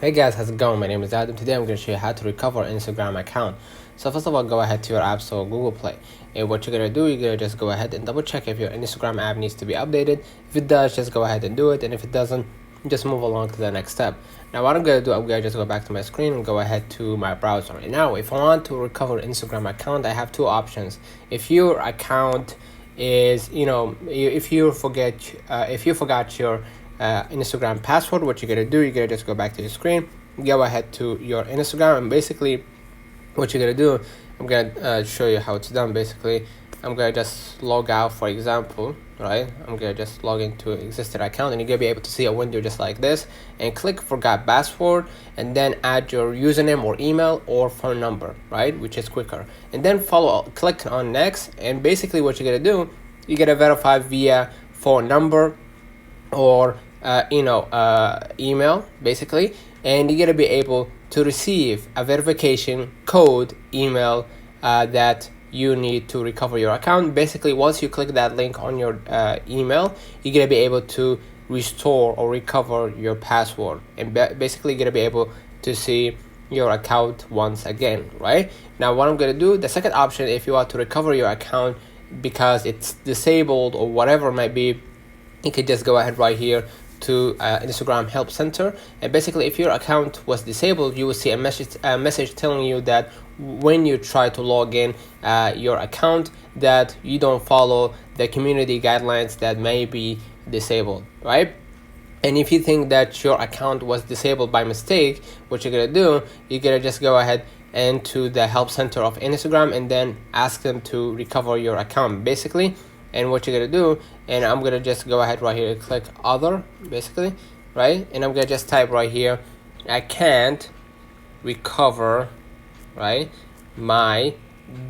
Hey guys, how's it going? My name is Adam. Today I'm going to show you how to recover an Instagram account. So first of all, go ahead to your App Store, Google Play. And what you're going to do, you're going to just go ahead and double check if your Instagram app needs to be updated. If it does, just go ahead and do it. And if it doesn't, just move along to the next step. Now what I'm going to do, I'm going to just go back to my screen and go ahead to my browser. And now if I want to recover an Instagram account, I have two options. If your account is, if you forgot your Instagram password, what you're gonna do, you're gonna just go back to the screen, go ahead to your Instagram, and basically what you're gonna do, I'm gonna show you how it's done. Basically, I'm gonna just log out, for example, right? I'm gonna just log into existing account, and you're gonna be able to see a window just like this, and click forgot password, and then add your username or email or phone number, right, which is quicker, and then click on next. And basically what you're gonna do, you're gonna verify via phone number or email, basically, and you're gonna be able to receive a verification code email that you need to recover your account. Basically, once you click that link on your email, you're gonna be able to restore or recover your password, and basically you're gonna be able to see your account once again. Right now, what I'm gonna do, the second option, if you want to recover your account because it's disabled or whatever it might be, you could just go ahead right here to Instagram Help Center, and basically if your account was disabled, you will see a message telling you that when you try to log in your account, that you don't follow the community guidelines that may be disabled, right? And if you think that your account was disabled by mistake, what you're gonna do, you're gonna just go ahead and to the Help Center of Instagram and then ask them to recover your account, basically. And what you're gonna do, and I'm gonna just go ahead right here and click other, basically, right? And I'm gonna just type right here, I can't recover, right, my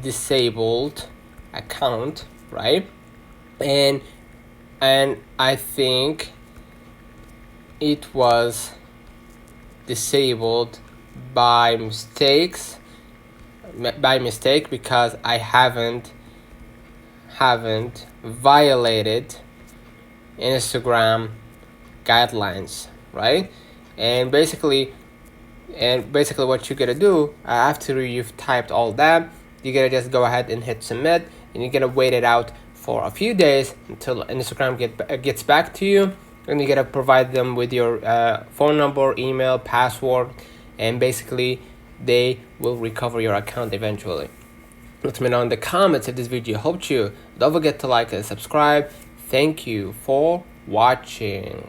disabled account, right? And I think it was disabled by mistake because I haven't violated Instagram guidelines, right? And basically what you're gonna do after you've typed all that, you're gonna just go ahead and hit submit, and you're gonna wait it out for a few days until Instagram gets back to you, and you're gonna provide them with your phone number, email, password, and basically they will recover your account eventually. Let me know in the comments if this video helped you. Don't forget to like and subscribe. Thank you for watching.